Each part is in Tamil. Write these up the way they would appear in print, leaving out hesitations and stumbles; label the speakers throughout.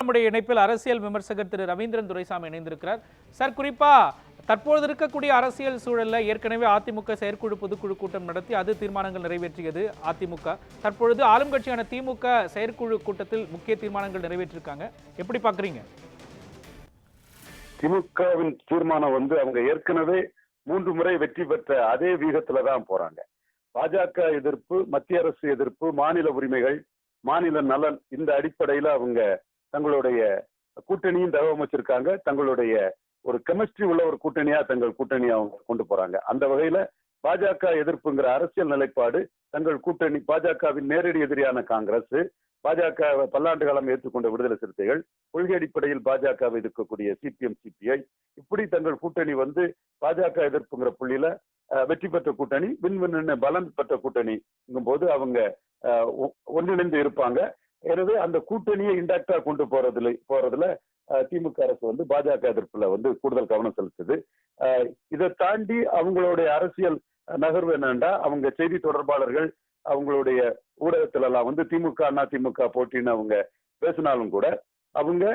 Speaker 1: நம்முடைய இணைப்பில் அரசியல் விமர்சகர் திரு ரவீந்திரன் துரைசாமி இணைந்திருக்கிறார். சார், குறிப்பா தற்பொழுது இருக்கக்கூடிய அரசியல் சூழல்ல ஏற்கனவே அதிமுக செயற்குழு பொதுக்குழு கூட்டம் நடத்தி அது தீர்மானங்கள் நிறைவேற்றியது அதிமுக. தற்பொழுது ஆளும் கட்சியான திமுக செயற்குழு கூட்டத்தில் முக்கிய தீர்மானங்கள் நிறைவேற்றிருக்காங்க. எப்படி பாக்குறீங்க?
Speaker 2: திமுகவின் தீர்மானம் அவங்க ஏற்கனவே 3 முறை வெற்றி பெற்ற அதே வீகத்துல தான் போறாங்க. பாஜக எதிர்ப்பு, மத்திய அரசு எதிர்ப்பு, மாநில உரிமைகள், மாநில நலன், இந்த அடிப்படையில அவங்க தங்களுடைய கூட்டணியும் தகவமைச்சிருக்காங்க. தங்களுடைய ஒரு கெமிஸ்ட்ரி உள்ள ஒரு கூட்டணியா தங்கள் கூட்டணியை அவங்க கொண்டு போறாங்க. அந்த வகையில பாஜக எதிர்ப்புங்கிற அரசியல் நிலைப்பாடு தங்கள் கூட்டணி, பாஜகவின் நேரடி எதிரியான காங்கிரஸ், பாஜக பல்லாண்டு காலம் ஏற்றுக்கொண்ட விடுதலை சிறுத்தைகள், கொள்கை அடிப்படையில் பாஜகவை எதிர்க்கக்கூடிய சிபிஎம், சிபிஐ, இப்படி தங்கள் கூட்டணி பாஜக எதிர்ப்புங்கிற புள்ளியில வெற்றி பெற்ற கூட்டணி, வின் பலன் பெற்ற கூட்டணிங்கும் போது அவங்க ஒன்றிணைந்து இருப்பாங்க. எனவே அந்த கூட்டணியை இன்டாக்டா கொண்டு போறதுல திமுக அரசு பாஜக எதிர்ப்புல கூடுதல் கவனம் செலுத்துது. இதை தாண்டி அவங்களுடைய அரசியல் நகர்வு என்னன்னா, அவங்க செய்தி தொடர்பாளர்கள் அவங்களுடைய ஊடகத்துல எல்லாம் திமுக அதிமுக போட்டின்னு அவங்க பேசினாலும் கூட அவங்க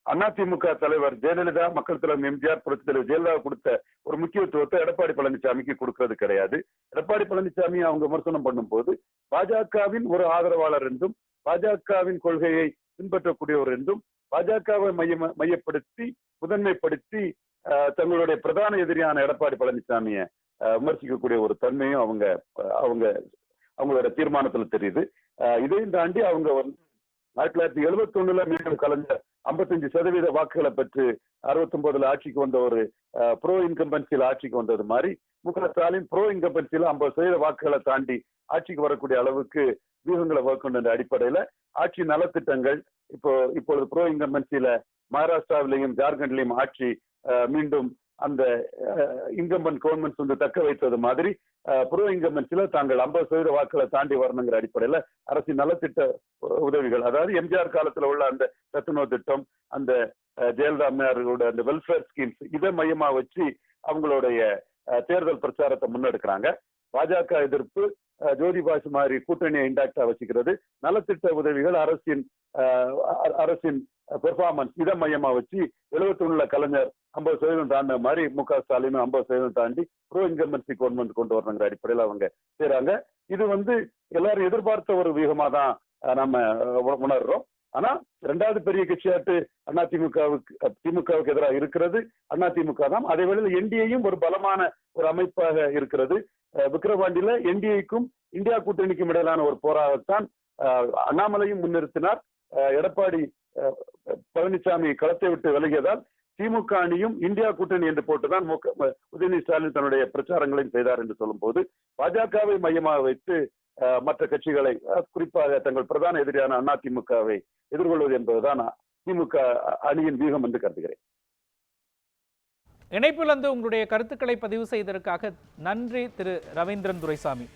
Speaker 2: அதிமுக தலைவர் ஜெயலலிதா, மக்கள் தலைவர் எம்ஜிஆர், புரட்சி தலைவர் ஜெயலலிதா கொடுத்த ஒரு முக்கியத்துவத்தை எடப்பாடி பழனிசாமிக்கு கொடுக்கிறது கிடையாது. எடப்பாடி பழனிசாமி அவங்க விமர்சனம் பண்ணும் போது பாஜகவின் ஒரு ஆதரவாளர் என்றும், பாஜகவின் கொள்கையை பின்பற்றக்கூடியவர் என்றும், பாஜகவை மையப்படுத்தி முதன்மைப்படுத்தி தங்களுடைய பிரதான எதிரியான எடப்பாடி பழனிசாமியை விமர்சிக்கக்கூடிய ஒரு தன்மையும் அவங்களோட தீர்மானத்துல தெரியுது. இதையும் தாண்டி அவங்க 1971 மீண்டும் கலைஞர் 55% வாக்குகளை பெற்று 69 ஆட்சிக்கு வந்த ஒரு ப்ரோ இன்கம்பன்சியில ஆட்சிக்கு வந்தது மாதிரி முக ஸ்டாலின் ப்ரோ இன்கம்பன்சியில 50% வாக்குகளை தாண்டி ஆட்சிக்கு வரக்கூடிய அளவுக்கு வியூகங்களை வகுக்கின்ற அடிப்படையில ஆட்சி நலத்திட்டங்கள் இப்பொழுது ப்ரோ இன்கம்பன்சியில மகாராஷ்டிராவிலையும் ஜார்க்கண்ட்லயும் ஆட்சி மீண்டும் அந்த இன்கம்பன்ட் கவர்மெண்ட்ஸ் தக்க வைத்தது மாதிரி ப்ரோ இன்கம்பன்சில தாங்கள் 50% வாக்குகளை தாண்டி வரணுங்கிற அடிப்படையில அரசின் நலத்திட்ட உதவிகள், அதாவது எம்ஜிஆர் காலத்துல உள்ள அந்த சத்துணவு திட்டம், அந்த ஜெயலலிதா அம்மையாரோட அந்த வெல்ஃபேர் ஸ்கீம்ஸ், இதை மையமா வச்சு அவங்களுடைய தேர்தல் பிரச்சாரத்தை முன்னெடுக்கிறாங்க. பாஜக எதிர்ப்பு, ஜோதி பாசு மாதிரி கூட்டணியை இன்டாக்டா வச்சுக்கிறது, நலத்திட்ட உதவிகள், அரசின் பெர்ஃபார்மன்ஸ், இதை மையமா வச்சு 71 கலைஞர் 50% தாண்டின மாதிரி முக ஸ்டாலின் 50% தாண்டி ப்ரோ இன்கம்பன்சி கவர்மெண்ட் கொண்டு வரணுங்கிற அடிப்படையில் அவங்க செய்யறாங்க. இது எல்லாரும் எதிர்பார்த்த ஒரு வியூகமா தான் நம்ம உணர்றோம். ஆனா 2வது பெரிய கட்சியாட்டு திமுகவுக்கு எதிராக இருக்கிறது அதிமுக தான். அதே வேளையில் என்டிஏயும் ஒரு பலமான ஒரு அமைப்பாக இருக்கிறது. விக்கிரவாண்டியில என்டிஏக்கும் இந்தியா கூட்டணிக்கும் இடையிலான ஒரு போராகத்தான் அண்ணாமலையும் முன்னிறுத்தினார். எடப்பாடி பழனிசாமி களத்தை விட்டு விலகியதால் திமுக அணியும் இந்தியா கூட்டணி என்று போட்டுதான் உதயநிதி ஸ்டாலின் தன்னுடைய பிரச்சாரங்களையும் செய்தார் என்று சொல்லும் போது பாஜகவை மையமாக வைத்து மற்ற கட்சிகளை, குறிப்பாக தங்கள் பிரதான எதிரியான அதிமுகவை எதிர்கொள்வது என்பதுதான் திமுக அணியின் வியூகம் என்று கருதுகிறேன்.
Speaker 1: இணைப்பில் உங்களுடைய கருத்துக்களை பதிவு செய்ததற்காக நன்றி திரு ரவீந்திரன் துரைசாமி.